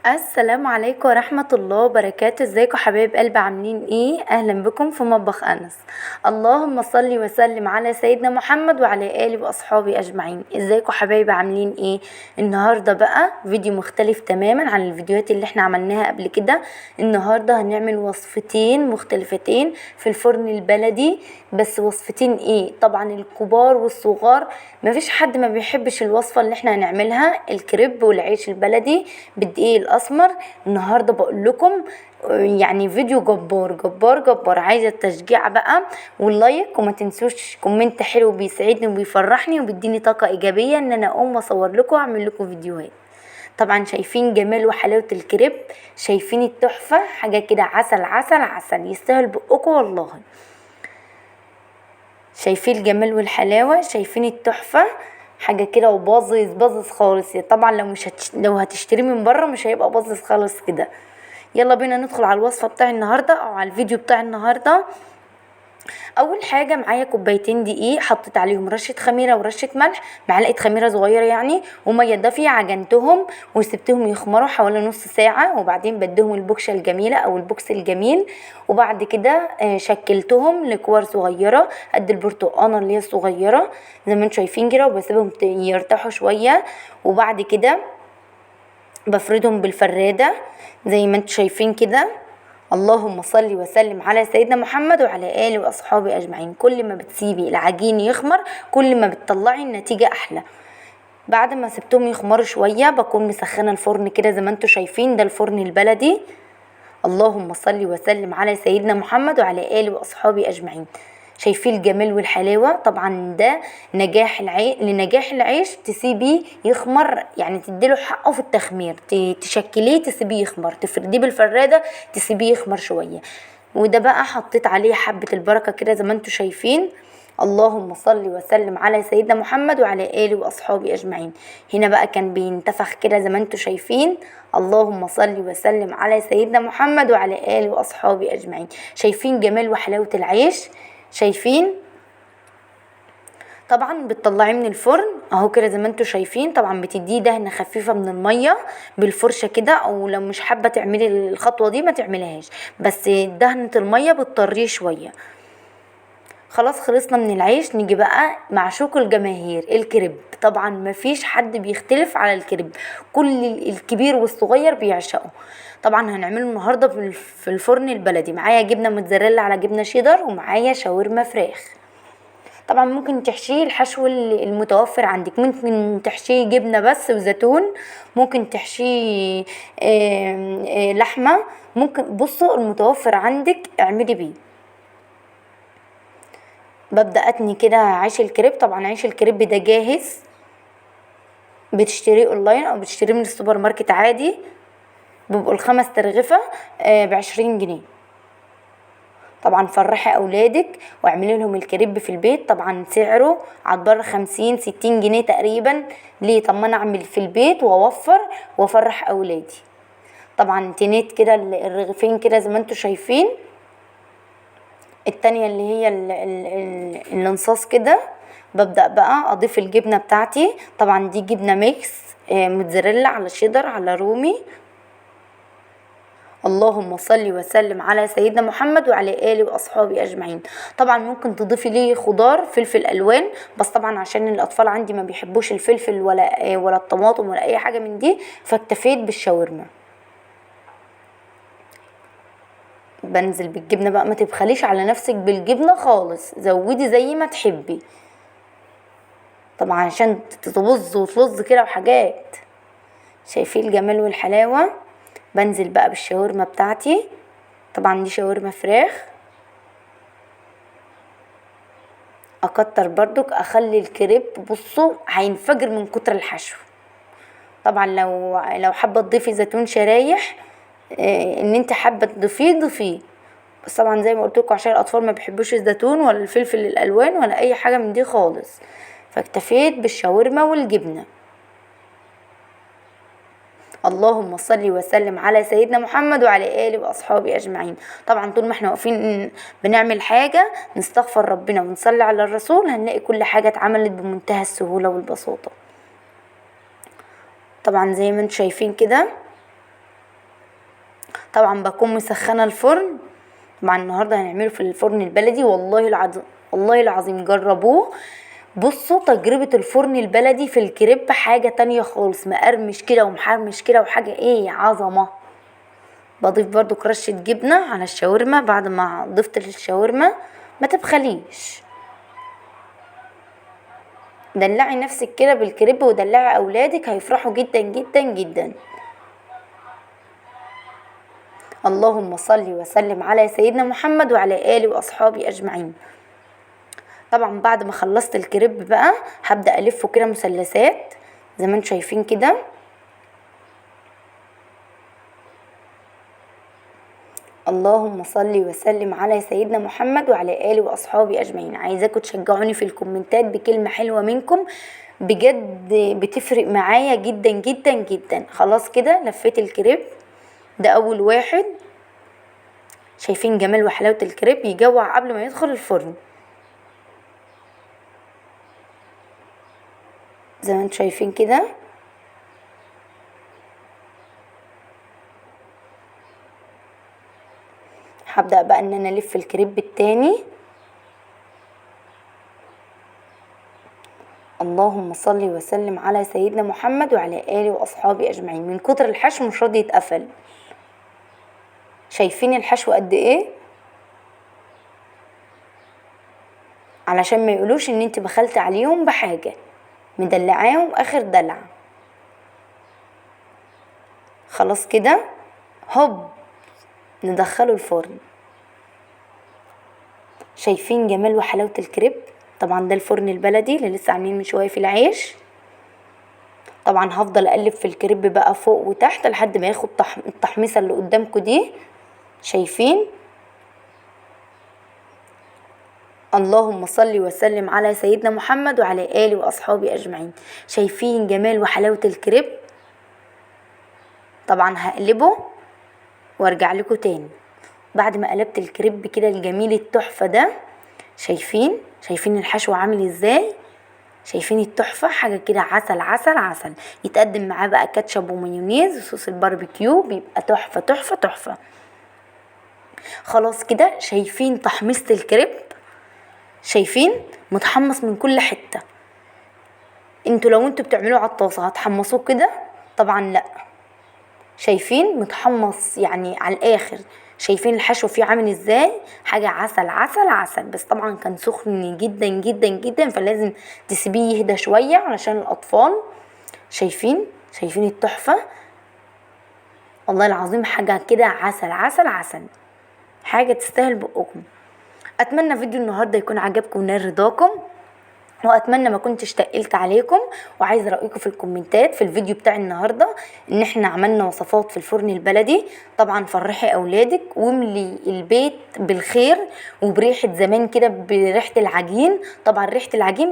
السلام عليكم ورحمة الله وبركاته. ازيكم حبايب قلب؟ عاملين ايه؟ اهلا بكم في مطبخ انس. اللهم صل وسلم على سيدنا محمد وعلى اله واصحابه اجمعين. ازيكم حبايبي؟ عاملين ايه؟ النهاردة بقى فيديو مختلف تماما عن الفيديوهات اللي احنا عملناها قبل كده. النهاردة هنعمل وصفتين مختلفتين في الفرن البلدي. بس وصفتين ايه؟ طبعا الكبار والصغار، مفيش حد ما بيحبش الوصفة اللي احنا هنعملها، الكريب والعيش البلدي بالدقيق الاسمر. النهارده بقول لكم يعني فيديو جبار جبار جبار. عايزه التشجيع بقى واللايك، وما تنسوش كومنت حلو بيسعدني وبيفرحني وبيديني طاقه ايجابيه ان انا اقوم اصور لكم واعمل لكم فيديوهات. طبعا شايفين جمال وحلاوه الكريب، شايفين التحفه، حاجه كده عسل عسل عسل، يستاهل بقكم والله. شايفين الجمال والحلاوه، شايفين التحفه، حاجه كده وباظظ باظظ خالص. طبعا لو هتشتري من بره مش هيبقى باظظ خالص كده. يلا بينا ندخل على الوصفه بتاع النهارده او على الفيديو بتاع النهارده. اول حاجه معايا كوبايتين دقيق، حطيت عليهم رشه خميره ورشه ملح، معلقه خميره صغيره يعني، وميه دافيه، عجنتهم وسبتهم يخمروا حوالي نص ساعه، وبعدين بديهم البكشه الجميله او البوكس الجميل. وبعد كده شكلتهم لكور صغيره قد البرتقانه اللي هي الصغيره زي ما انتم شايفين كده، وبسيبهم يرتاحوا شويه. وبعد كده بفردهم بالفراده زي ما انتم شايفين كده. اللهم صل وسلم على سيدنا محمد وعلى آله وأصحابه أجمعين. كل ما بتسيبي العجين يخمر كل ما بتطلعي النتيجة أحلى. بعد ما سبتهم يخمروا شوية بكون مسخنة الفرن كده زي ما انتوا شايفين، ده الفرن البلدي. اللهم صل وسلم على سيدنا محمد وعلى آله وأصحابه أجمعين. شايفين الجمال والحلاوة؟ طبعا ده لنجاح العيش تسيبيه يخمر، يعني تديله حقه في التخمير، تشكليه تسيبيه يخمر، تفرديه بالفرادة تسيبيه يخمر شوية. وده بقى حطيت عليه حبة البركة كده زي ما انتوا شايفين. اللهم صل وسلم على سيدنا محمد وعلى آله وأصحابه أجمعين. هنا بقى كان بينتفخ كده زي ما انتوا شايفين. اللهم صل وسلم على سيدنا محمد وعلى آله وأصحابه أجمعين. شايفين جمال وحلاوة العيش؟ شايفين؟ طبعا بتطلعيه من الفرن اهو كده زي ما انتوا شايفين. طبعا بتديه دهنه خفيفه من الميه بالفرشه كده، او لو مش حابه تعملي الخطوه دي ما تعمليهاش، بس دهنه الميه بتطريه شويه. خلاص خلصنا من العيش، نيجي بقى معشوق الجماهير الكريب. طبعا مفيش حد بيختلف على الكريب، كل الكبير والصغير بيعشقه. طبعا هنعمله النهارده في الفرن البلدي. معايا جبنه موتزاريلا على جبنه شيدر، ومعايا شاورما فراخ. طبعا ممكن تحشيه الحشو المتوفر عندك، ممكن تحشيه جبنه بس وزيتون، ممكن تحشيه لحمه، ممكن بصوا المتوفر عندك اعملي بيه. ببدأ اتني كده عيش الكريب. طبعا عيش الكريب ده جاهز، بتشتريه اونلاين او بتشتريه من السوبر ماركت عادي، بيبقوا الخمس ترغفة ب20 جنيه. طبعا فرحي اولادك واعملي لهم الكريب في البيت. طبعا سعره عالبر 50-60 جنيه تقريبا. ليه؟ طب ما انا اعمل في البيت واوفر وافرح اولادي. طبعا تنيت كده الرغيفين كده زي ما انتوا شايفين. التانية اللي هي الانصاص كده. ببدأ بقى اضيف الجبنة بتاعتي. طبعا دي جبنة ميكس، موتزاريلا على شيدر على رومي. اللهم صل وسلم على سيدنا محمد وعلى آله وأصحابه أجمعين. طبعا ممكن تضيفي ليه خضار فلفل ألوان، بس طبعا عشان الأطفال عندي ما بيحبوش الفلفل ولا الطماطم ولا أي حاجة من دي، فاكتفيت بالشاورما. بنزل بالجبنة بقى، ما تبخليش على نفسك بالجبنة خالص، زودي زي ما تحبي طبعا عشان تتبظ وتلظ كده وحاجات. شايفين الجمال والحلاوة؟ بنزل بقى بالشاورما بتاعتي. طبعا دي شاورما فراخ. اكتر بردك، اخلي الكريب بصوا هينفجر من كتر الحشو. طبعا لو حابه تضيفي زيتون شرايح، ان انت حابه تضيفيه ضيفيه، بس طبعا زي ما قلت لكم عشان الاطفال ما بيحبوش الزيتون ولا الفلفل الالوان ولا اي حاجه من دي خالص، فاكتفيت بالشاورما والجبنه. اللهم صل وسلم على سيدنا محمد وعلى آله وأصحابه أجمعين. طبعا طول ما احنا واقفين بنعمل حاجة نستغفر ربنا ونصلي على الرسول، هنلاقي كل حاجة اتعملت بمنتهى السهولة والبساطة. طبعا زي ما انتم شايفين كده طبعا بكون مسخنه الفرن. طبعا النهارده هنعمله في الفرن البلدي، والله العظيم والله العظيم جربوه. بصوا تجربة الفرن البلدي في الكريب حاجة تانية خالص، مقرمش كده ومحرمش كده وحاجة ايه عظمة. بضيف برضو رشة جبنة على الشاورما بعد ما ضفت للشاورما، ما تبخليش. دلعي نفسك كده بالكريب ودلعي اولادك، هيفرحوا جدا جدا جدا. اللهم صل وسلم على سيدنا محمد وعلى آله وأصحابه أجمعين. طبعا بعد ما خلصت الكريب بقى هبدأ ألفه كده مثلثات زي ما انتم شايفين كده. اللهم صل وسلم على سيدنا محمد وعلى آله وأصحابه أجمعين. عايزاكم تشجعوني في الكومنتات بكلمة حلوة منكم، بجد بتفرق معايا جدا جدا جدا. خلاص كده لفيت الكريب، ده أول واحد. شايفين جمال وحلاوة الكريب، يجوع قبل ما يدخل الفرن زي ما انتم شايفين كده. هبدأ بقى ان انا الف الكريب التاني. اللهم صل وسلم على سيدنا محمد وعلى آله وأصحابه أجمعين. من كتر الحشو مش راضي يتقفل. شايفين الحشو قد ايه؟ علشان ما يقولوش ان انت بخلت عليهم بحاجة، مدلعاهم اخر دلع. خلاص كده هوب ندخله الفرن. شايفين جمال وحلاوة الكريب؟ طبعا ده الفرن البلدي اللي لسه عاملين من شوية في العيش. طبعا هفضل اقلب في الكريب بقى فوق وتحت لحد ما ياخد التحميصة اللي قدامكم دي. شايفين؟ اللهم صل وسلم على سيدنا محمد وعلى آله وأصحابه أجمعين. شايفين جمال وحلاوة الكريب؟ طبعا هقلبه وارجع لكم تاني بعد ما قلبت الكريب كده الجميل التحفة ده. شايفين الحشو عامل ازاي؟ شايفين التحفة؟ حاجة كده عسل عسل عسل. يتقدم معاه بقى كاتشب ومايونيز وصوص الباربيكيو، بيبقى تحفة تحفة تحفة. خلاص كده شايفين تحميصة الكريب؟ شايفين متحمص من كل حتة. انتوا لو انتوا بتعملوه على الطاسة هتحمصوه كده؟ طبعا لا. شايفين متحمص يعني على الاخر. شايفين الحشو فيه عامل ازاي؟ حاجة عسل عسل عسل. بس طبعا كان سخن جدا جدا جدا، فلازم تسيبيه يهدى شوية علشان الاطفال. شايفين التحفة؟ والله العظيم حاجة كده عسل عسل عسل، حاجة تستاهل بقكم. اتمنى فيديو النهاردة يكون عجبكم ونال رضاكم، واتمنى ما كنتش تقلت عليكم. وعايزه رايكم في الكومنتات في الفيديو بتاع النهارده، ان احنا عملنا وصفات في الفرن البلدي. طبعا فرحي اولادك واملي البيت بالخير وبريحه زمان كده، بريحه العجين. طبعا ريحه العجين